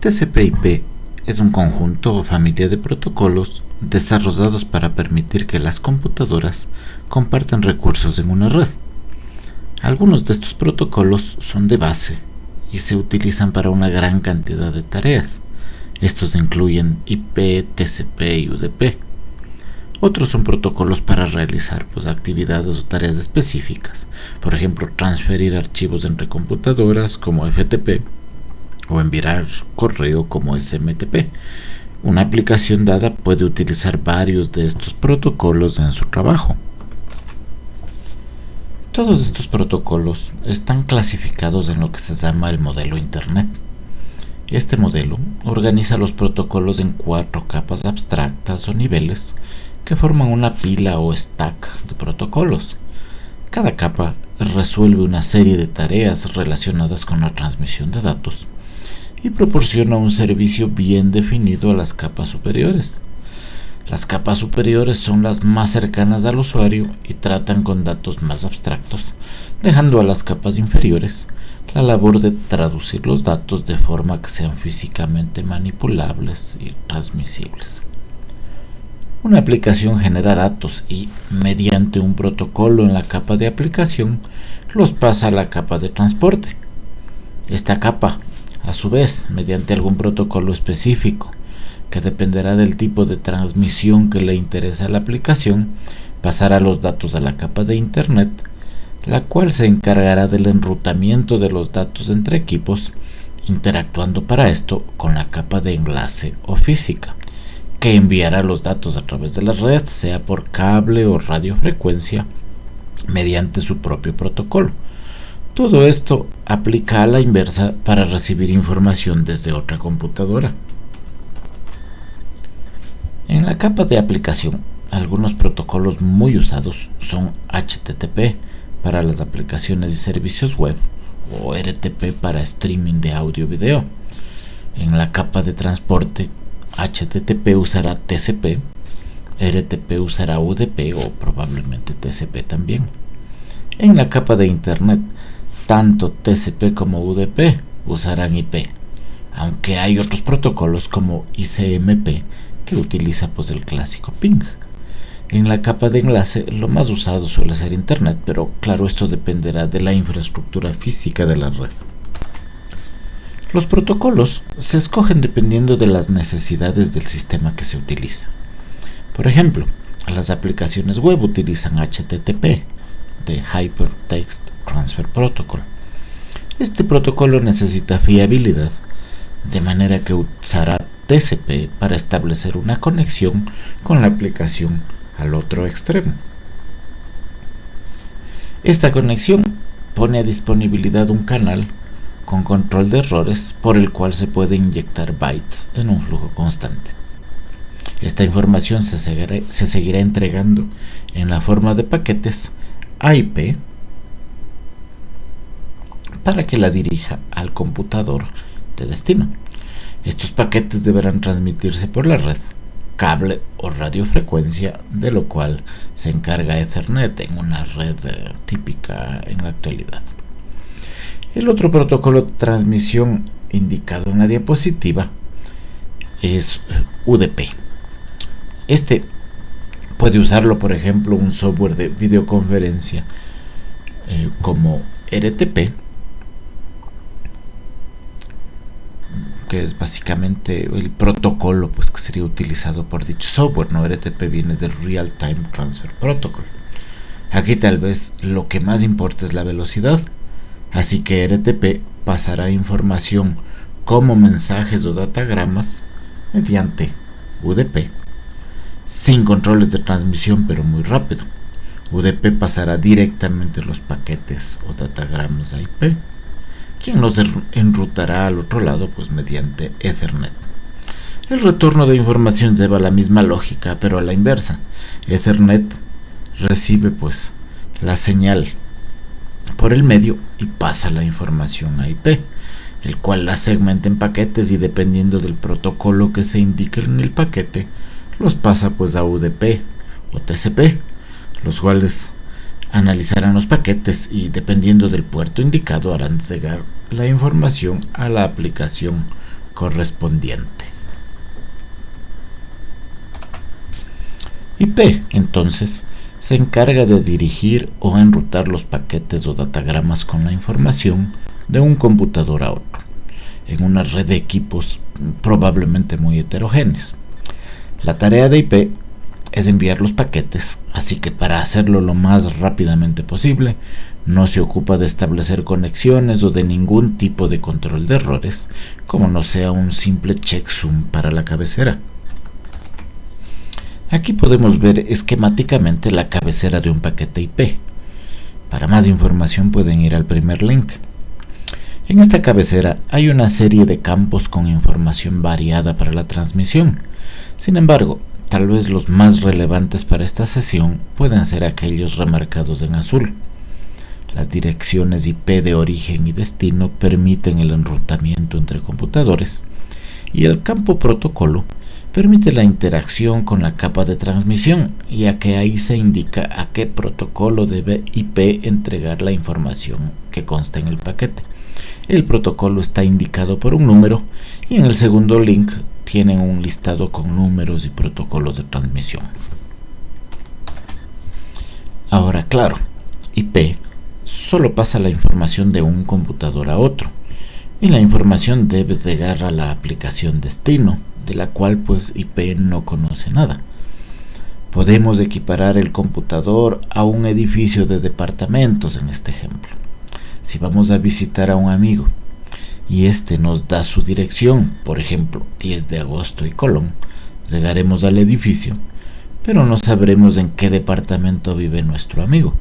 TCP/IP es un conjunto o familia de protocolos desarrollados para permitir que las computadoras compartan recursos en una red. Algunos de estos protocolos son de base y se utilizan para una gran cantidad de tareas. Estos incluyen IP, TCP y UDP. Otros son protocolos para realizar actividades o tareas específicas, por ejemplo, transferir archivos entre computadoras como FTP o enviar correo como SMTP. Una aplicación dada puede utilizar varios de estos protocolos en su trabajo. Todos estos protocolos están clasificados en lo que se llama el modelo Internet. Este modelo organiza los protocolos en 4 capas abstractas o niveles que forman una pila o stack de protocolos. Cada capa resuelve una serie de tareas relacionadas con la transmisión de datos y proporciona un servicio bien definido a las capas superiores. Las capas superiores son las más cercanas al usuario y tratan con datos más abstractos, dejando a las capas inferiores la labor de traducir los datos de forma que sean físicamente manipulables y transmisibles. Una aplicación genera datos y, mediante un protocolo en la capa de aplicación, los pasa a la capa de transporte. Esta capa, a su vez, mediante algún protocolo específico, que dependerá del tipo de transmisión que le interesa a la aplicación, pasará los datos a la capa de Internet, la cual se encargará del enrutamiento de los datos entre equipos, interactuando para esto con la capa de enlace o física, que enviará los datos a través de la red, sea por cable o radiofrecuencia, mediante su propio protocolo. Todo esto aplica a la inversa para recibir información desde otra computadora. En la capa de aplicación, algunos protocolos muy usados son HTTP para las aplicaciones y servicios web o RTP para streaming de audio y video. En la capa de transporte, HTTP usará TCP, RTP usará UDP o probablemente TCP también. En la capa de Internet, tanto TCP como UDP usarán IP, aunque hay otros protocolos como ICMP que utiliza el clásico ping. En la capa de enlace lo más usado suele ser Internet, pero claro, esto dependerá de la infraestructura física de la red. Los protocolos se escogen dependiendo de las necesidades del sistema que se utiliza. Por ejemplo, las aplicaciones web utilizan HTTP, de Hypertext Transfer Protocol. Este protocolo necesita fiabilidad, de manera que usará TCP para establecer una conexión con la aplicación al otro extremo. Esta conexión pone a disponibilidad un canal con control de errores por el cual se puede inyectar bytes en un flujo constante. Esta información se seguirá entregando en la forma de paquetes a IP para que la dirija al computador de destino. Estos paquetes deberán transmitirse por la red, cable o radiofrecuencia, de lo cual se encarga Ethernet en una red típica en la actualidad. El otro protocolo de transmisión indicado en la diapositiva es UDP. Este puede usarlo, por ejemplo, un software de videoconferencia como RTP, que es básicamente el protocolo que sería utilizado por dicho software, ¿no? RTP viene del Real Time Transfer Protocol. Aquí tal vez lo que más importa es la velocidad, así que RTP pasará información como mensajes o datagramas mediante UDP, sin controles de transmisión pero muy rápido. UDP pasará directamente los paquetes o datagramas a IP, quien los enrutará al otro lado mediante Ethernet. El retorno de información lleva la misma lógica, pero a la inversa. Ethernet recibe la señal por el medio y pasa la información a IP, el cual la segmenta en paquetes y, dependiendo del protocolo que se indique en el paquete, los pasa a UDP o TCP, los cuales analizarán los paquetes y, dependiendo del puerto indicado, harán llegar la información a la aplicación correspondiente. IP, entonces, se encarga de dirigir o enrutar los paquetes o datagramas con la información de un computador a otro, en una red de equipos probablemente muy heterogéneos. La tarea de IP es enviar los paquetes, así que para hacerlo lo más rápidamente posible, no se ocupa de establecer conexiones o de ningún tipo de control de errores, como no sea un simple checksum para la cabecera. Aquí podemos ver esquemáticamente la cabecera de un paquete IP. Para más información pueden ir al primer link. En esta cabecera hay una serie de campos con información variada para la transmisión. Sin embargo, tal vez los más relevantes para esta sesión pueden ser aquellos remarcados en azul. Las direcciones IP de origen y destino permiten el enrutamiento entre computadores, y el campo protocolo permite la interacción con la capa de transmisión, ya que ahí se indica a qué protocolo debe IP entregar la información que consta en el paquete. El protocolo está indicado por un número, y en el segundo link tienen un listado con números y protocolos de transmisión. Ahora, claro, IP solo pasa la información de un computador a otro, y la información debe llegar a la aplicación destino, de la cual pues IP no conoce nada. Podemos equiparar el computador a un edificio de departamentos en este ejemplo. Si vamos a visitar a un amigo y este nos da su dirección, por ejemplo 10 de agosto y Colón, llegaremos al edificio, pero no sabremos en qué departamento vive nuestro amigo.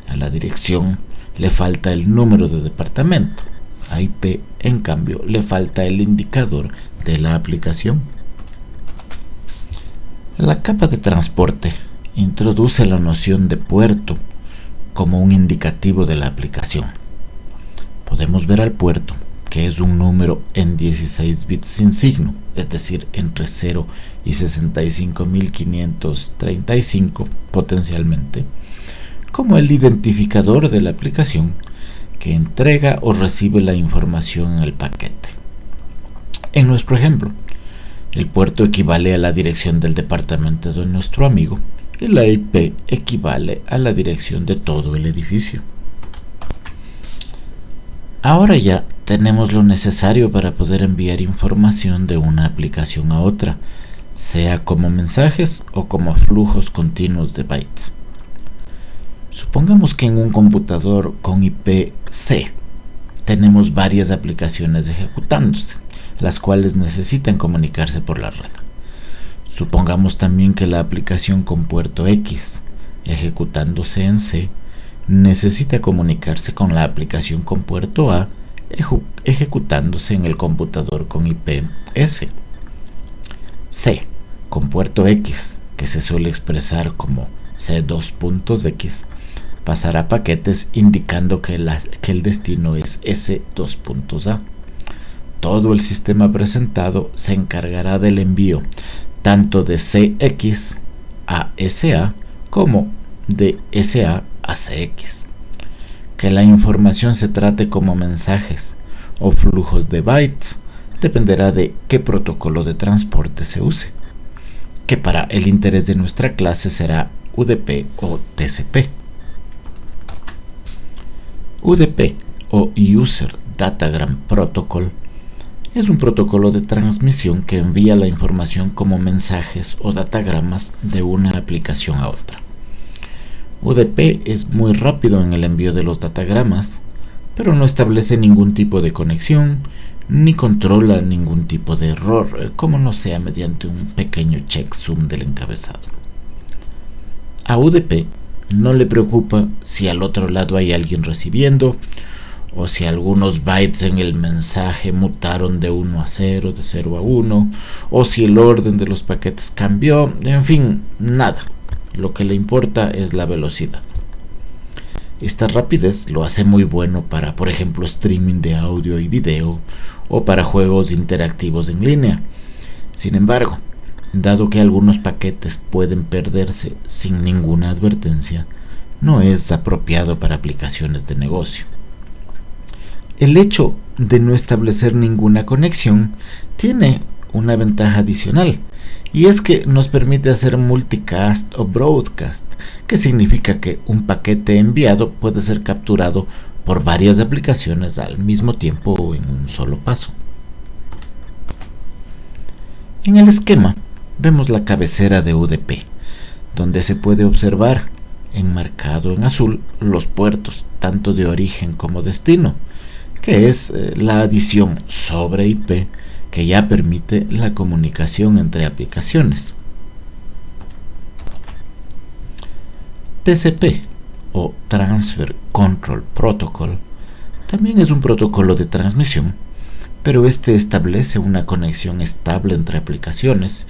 A la dirección le falta el número de departamento. A IP, en cambio, le falta el indicador de la aplicación. La capa de transporte introduce la noción de puerto como un indicativo de la aplicación. Podemos ver al puerto, que es un número en 16 bits sin signo, es decir, entre 0 y 65.535 potencialmente, como el identificador de la aplicación que entrega o recibe la información en el paquete. En nuestro ejemplo, el puerto equivale a la dirección del departamento de nuestro amigo y la IP equivale a la dirección de todo el edificio. Ahora ya tenemos lo necesario para poder enviar información de una aplicación a otra, sea como mensajes o como flujos continuos de bytes. Supongamos que en un computador con IP C tenemos varias aplicaciones ejecutándose, las cuales necesitan comunicarse por la red. Supongamos también que la aplicación con puerto X, ejecutándose en C, necesita comunicarse con la aplicación con puerto A, ejecutándose en el computador con IP S. C, con puerto X, que se suele expresar como C2.X, pasará paquetes indicando que el destino es S2.A. Todo el sistema presentado se encargará del envío tanto de CX a SA como de SA a CX. Que la información se trate como mensajes o flujos de bytes dependerá de qué protocolo de transporte se use, que para el interés de nuestra clase será UDP o TCP. UDP o User Datagram Protocol es un protocolo de transmisión que envía la información como mensajes o datagramas de una aplicación a otra. UDP es muy rápido en el envío de los datagramas, pero no establece ningún tipo de conexión ni controla ningún tipo de error, como no sea mediante un pequeño checksum del encabezado. A UDP no le preocupa si al otro lado hay alguien recibiendo, o si algunos bytes en el mensaje mutaron de 1 a 0, de 0 a 1, o si el orden de los paquetes cambió, en fin, nada. Lo que le importa es la velocidad. Esta rapidez lo hace muy bueno para, por ejemplo, streaming de audio y video, o para juegos interactivos en línea. Sin embargo, dado que algunos paquetes pueden perderse sin ninguna advertencia, no es apropiado para aplicaciones de negocio. El hecho de no establecer ninguna conexión tiene una ventaja adicional, y es que nos permite hacer multicast o broadcast, que significa que un paquete enviado puede ser capturado por varias aplicaciones al mismo tiempo o en un solo paso. En el esquema vemos la cabecera de UDP, donde se puede observar enmarcado en azul los puertos, tanto de origen como destino, que es la adición sobre IP que ya permite la comunicación entre aplicaciones. TCP o Transfer Control Protocol también es un protocolo de transmisión, pero este establece una conexión estable entre aplicaciones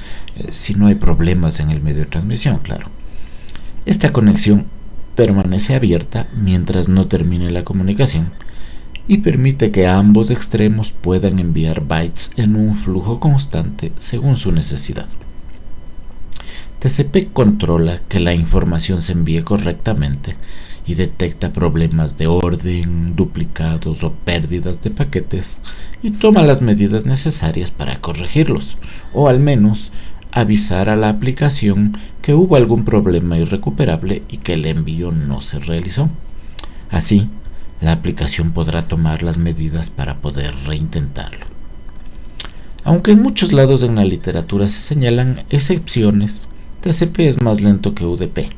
si no hay problemas en el medio de transmisión, claro. Esta conexión permanece abierta mientras no termine la comunicación y permite que ambos extremos puedan enviar bytes en un flujo constante según su necesidad. TCP controla que la información se envíe correctamente y detecta problemas de orden, duplicados o pérdidas de paquetes y toma las medidas necesarias para corregirlos, o al menos avisar a la aplicación que hubo algún problema irrecuperable y que el envío no se realizó. Así, la aplicación podrá tomar las medidas para poder reintentarlo. Aunque en muchos lados en la literatura se señalan excepciones, TCP es más lento que UDP.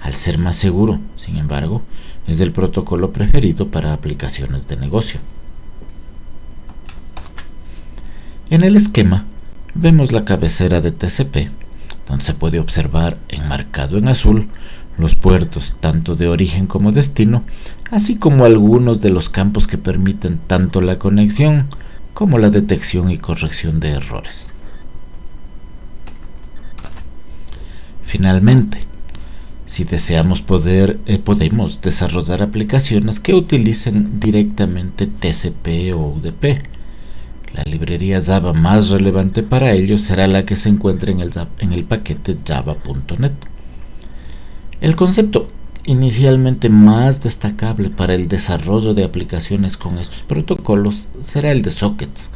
Al ser más seguro, sin embargo, es el protocolo preferido para aplicaciones de negocio. En el esquema vemos la cabecera de TCP, donde se puede observar enmarcado en azul los puertos tanto de origen como destino, así como algunos de los campos que permiten tanto la conexión como la detección y corrección de errores. Finalmente, si deseamos podemos desarrollar aplicaciones que utilicen directamente TCP o UDP. La librería Java más relevante para ello será la que se encuentra en el paquete java.net. El concepto inicialmente más destacable para el desarrollo de aplicaciones con estos protocolos será el de sockets,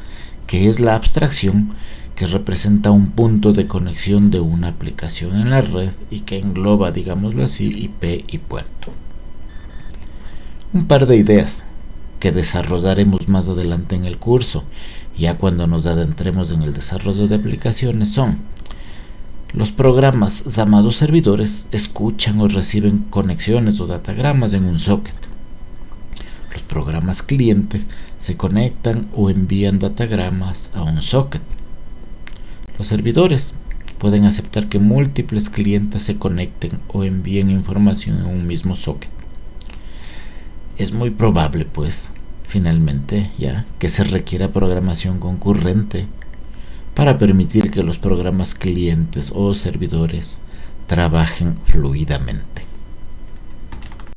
que es la abstracción que representa un punto de conexión de una aplicación en la red y que engloba, digámoslo así, IP y puerto. Un par de ideas que desarrollaremos más adelante en el curso, ya cuando nos adentremos en el desarrollo de aplicaciones, son: los programas llamados servidores escuchan o reciben conexiones o datagramas en un socket. Los programas cliente se conectan o envían datagramas a un socket. Los servidores pueden aceptar que múltiples clientes se conecten o envíen información en un mismo socket. Es muy probable, pues, finalmente, ya que se requiera programación concurrente para permitir que los programas clientes o servidores trabajen fluidamente.